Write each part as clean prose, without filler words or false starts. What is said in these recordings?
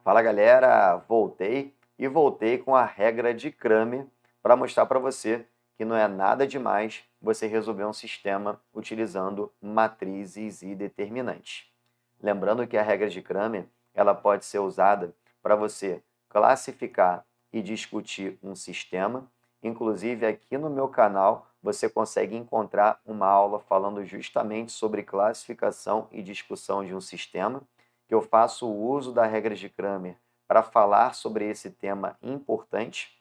Fala galera, voltei com a regra de Kramer para mostrar para você que não é nada demais você resolver um sistema utilizando matrizes e determinantes. Lembrando que a regra de Kramer ela pode ser usada para você classificar e discutir um sistema. Inclusive aqui no meu canal você consegue encontrar uma aula falando justamente sobre classificação e discussão de um sistema, que eu faço o uso da regra de Kramer para falar sobre esse tema importante.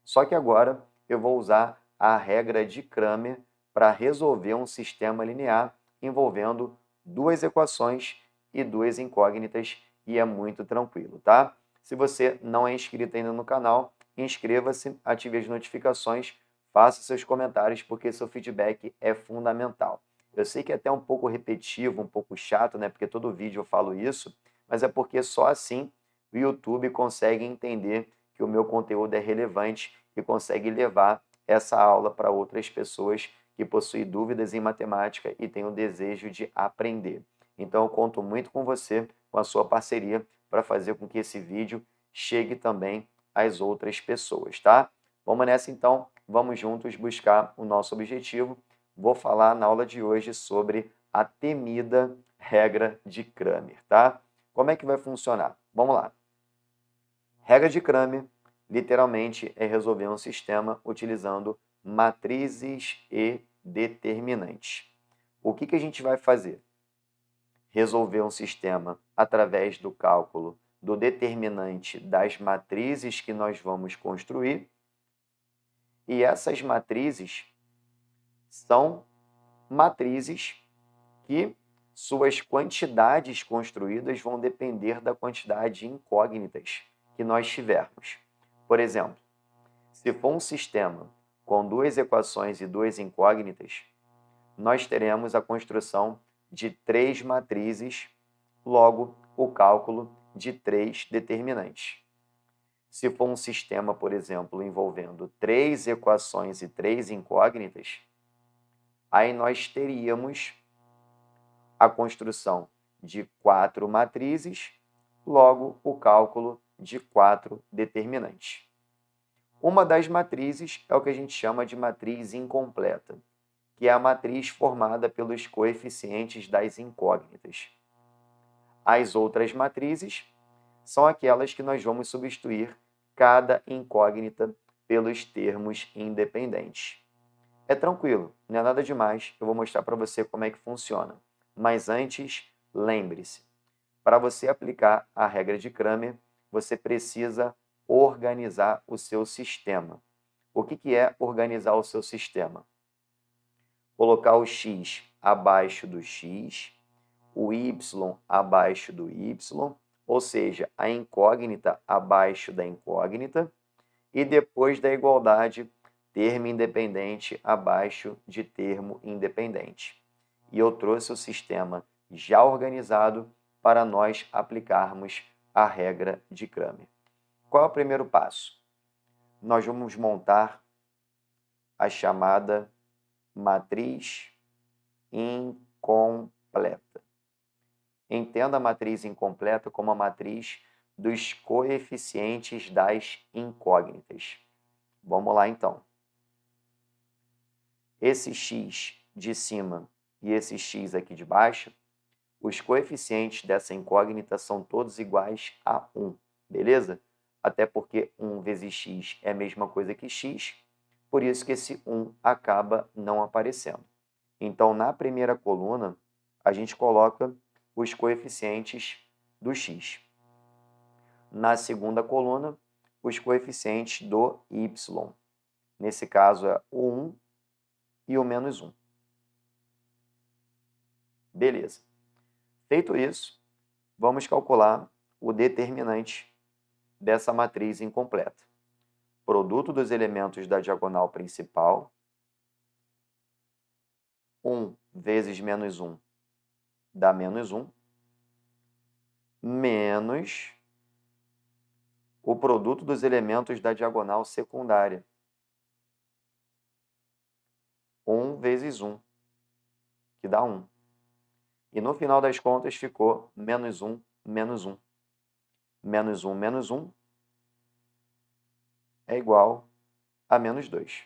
Só que agora eu vou usar a regra de Kramer para resolver um sistema linear envolvendo duas equações e duas incógnitas, e é muito tranquilo, tá? Se você não é inscrito ainda no canal, inscreva-se, ative as notificações, faça seus comentários, porque seu feedback é fundamental. Eu sei que é até um pouco repetitivo, um pouco chato, né? Porque todo vídeo eu falo isso, mas é porque só assim o YouTube consegue entender que o meu conteúdo é relevante e consegue levar essa aula para outras pessoas que possuem dúvidas em matemática e têm o desejo de aprender. Então, eu conto muito com você, com a sua parceria, para fazer com que esse vídeo chegue também às outras pessoas, tá? Vamos nessa então, vamos juntos buscar o nosso objetivo. Vou falar na aula de hoje sobre a temida regra de Kramer, tá? Como é que vai funcionar? Vamos lá. Regra de Kramer, literalmente, é resolver um sistema utilizando matrizes e determinantes. O que a gente vai fazer? Resolver um sistema através do cálculo do determinante das matrizes que nós vamos construir. E essas matrizes são matrizes que suas quantidades construídas vão depender da quantidade de incógnitas que nós tivermos. Por exemplo, se for um sistema com duas equações e duas incógnitas, nós teremos a construção de três matrizes, logo o cálculo de três determinantes. Se for um sistema, por exemplo, envolvendo três equações e três incógnitas, aí nós teríamos a construção de quatro matrizes, logo o cálculo de quatro determinantes. Uma das matrizes é o que a gente chama de matriz incompleta, que é a matriz formada pelos coeficientes das incógnitas. As outras matrizes são aquelas que nós vamos substituir cada incógnita pelos termos independentes. É tranquilo, não é nada demais, eu vou mostrar para você como é que funciona. Mas antes, lembre-se, para você aplicar a regra de Kramer, você precisa organizar o seu sistema. O que é organizar o seu sistema? Colocar o x abaixo do x, o y abaixo do y, ou seja, a incógnita abaixo da incógnita, e depois da igualdade, termo independente abaixo de termo independente. E eu trouxe o sistema já organizado para nós aplicarmos a regra de Kramer. Qual é o primeiro passo? Nós vamos montar a chamada matriz incompleta. Entenda a matriz incompleta como a matriz dos coeficientes das incógnitas. Vamos lá, então. Esse x de cima e esse x aqui de baixo, os coeficientes dessa incógnita são todos iguais a 1, beleza? Até porque 1 vezes x é a mesma coisa que x, por isso que esse 1 acaba não aparecendo. Então, na primeira coluna, a gente coloca os coeficientes do x. Na segunda coluna, os coeficientes do y. Nesse caso, é o 1 e o menos 1. Beleza. Feito isso, vamos calcular o determinante dessa matriz incompleta. Produto dos elementos da diagonal principal, 1 vezes menos 1 dá menos 1, menos o produto dos elementos da diagonal secundária, 1 vezes 1, que dá 1. E no final das contas ficou menos 1, menos 1. menos 1 é igual a menos 2.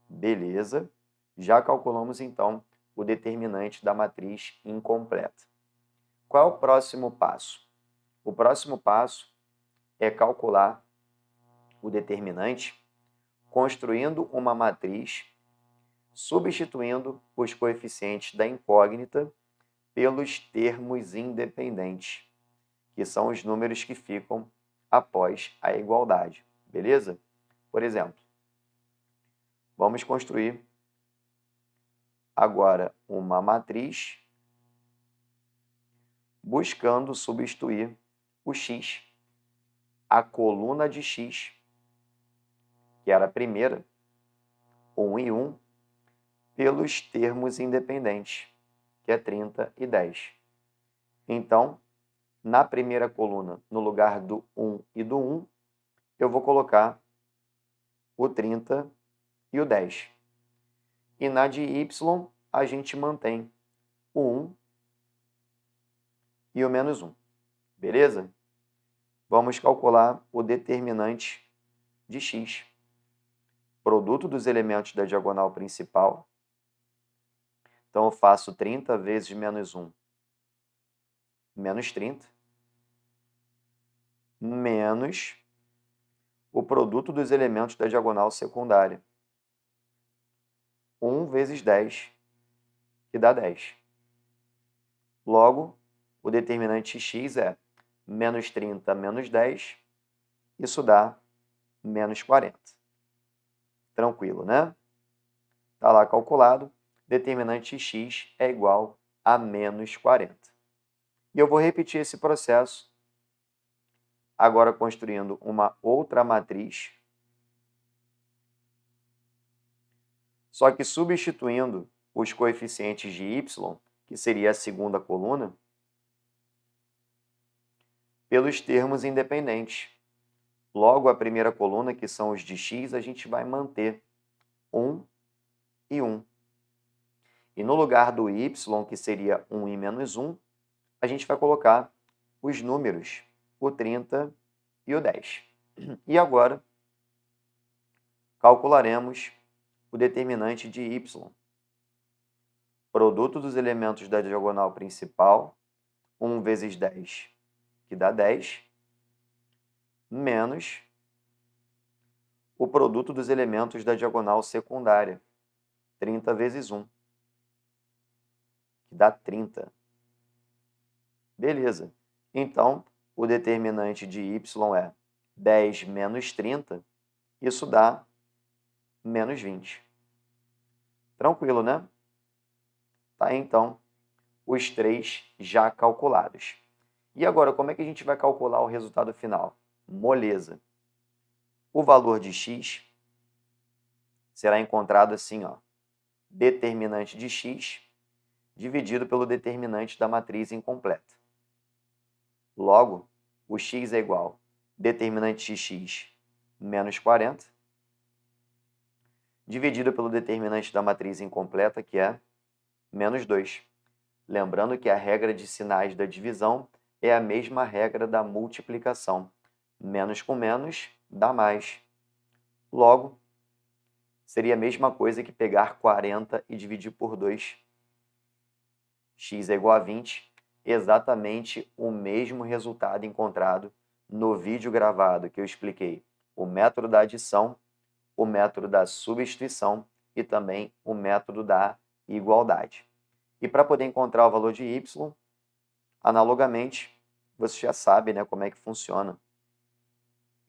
Beleza? Já calculamos, então, o determinante da matriz incompleta. Qual é o próximo passo? O próximo passo é calcular o determinante construindo uma matriz, substituindo os coeficientes da incógnita pelos termos independentes, que são os números que ficam após a igualdade. Beleza? Por exemplo, vamos construir agora uma matriz buscando substituir o x, a coluna de x, que era a primeira, 1 e 1, pelos termos independentes, que é 30 e 10. Então, na primeira coluna, no lugar do 1 e do 1, eu vou colocar o 30 e o 10. E na de y, a gente mantém o 1 e o menos 1. Beleza? Vamos calcular o determinante de x. Produto dos elementos da diagonal principal. Então, eu faço 30 vezes menos 1, menos 30, menos o produto dos elementos da diagonal secundária. 1 vezes 10, que dá 10. Logo, o determinante x é menos 30 menos 10, isso dá menos 40. Tranquilo, né? Está lá calculado, determinante x é igual a menos 40. E eu vou repetir esse processo, agora construindo uma outra matriz, só que substituindo os coeficientes de y, que seria a segunda coluna, pelos termos independentes. Logo, a primeira coluna, que são os de x, a gente vai manter 1 e 1. E no lugar do y, que seria 1 e menos 1, a gente vai colocar os números, o 30 e o 10. E agora, calcularemos o determinante de y. Produto dos elementos da diagonal principal, 1 vezes 10, que dá 10, menos o produto dos elementos da diagonal secundária, 30 vezes 1, que dá 30. Beleza. Então, o determinante de y é 10 menos 30, isso dá menos 20. Tranquilo, né? Tá, então, os três já calculados. E agora, como é que a gente vai calcular o resultado final? Moleza. O valor de x será encontrado assim, ó, determinante de x dividido pelo determinante da matriz incompleta. Logo, o x é igual a determinante de x menos 40, dividido pelo determinante da matriz incompleta, que é menos 2. Lembrando que a regra de sinais da divisão é a mesma regra da multiplicação. Menos com menos dá mais. Logo, seria a mesma coisa que pegar 40 e dividir por 2. X é igual a 20, exatamente o mesmo resultado encontrado no vídeo gravado que eu expliquei o método da adição, o método da substituição e também o método da igualdade. E para poder encontrar o valor de y, analogamente, você já sabe, né, como é que funciona.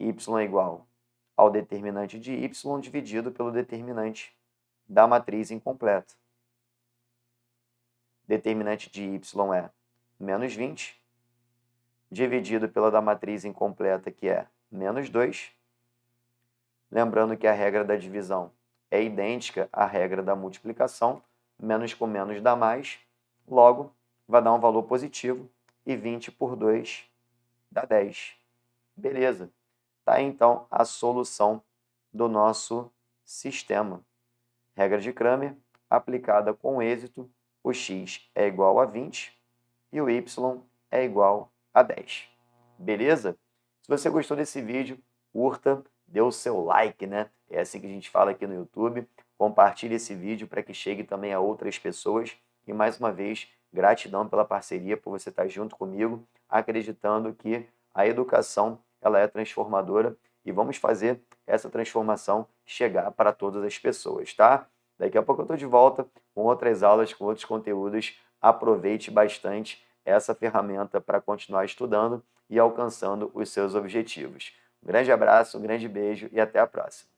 Y é igual ao determinante de y dividido pelo determinante da matriz incompleta. Determinante de y é menos 20, dividido pela da matriz incompleta, que é menos 2. Lembrando que a regra da divisão é idêntica à regra da multiplicação, menos com menos dá mais, logo, vai dar um valor positivo, e 20 por 2 dá 10. Beleza. Tá aí, então, a solução do nosso sistema. Regra de Cramer, aplicada com êxito, o x é igual a 20 e o y é igual a 10. Beleza? Se você gostou desse vídeo, curta, dê o seu like, né? É assim que a gente fala aqui no YouTube. Compartilhe esse vídeo para que chegue também a outras pessoas. E mais uma vez, gratidão pela parceria, por você estar junto comigo, acreditando que a educação ela é transformadora e vamos fazer essa transformação chegar para todas as pessoas, tá? Daqui a pouco eu estou de volta com outras aulas, com outros conteúdos. Aproveite bastante essa ferramenta para continuar estudando e alcançando os seus objetivos. Um grande abraço, um grande beijo e até a próxima.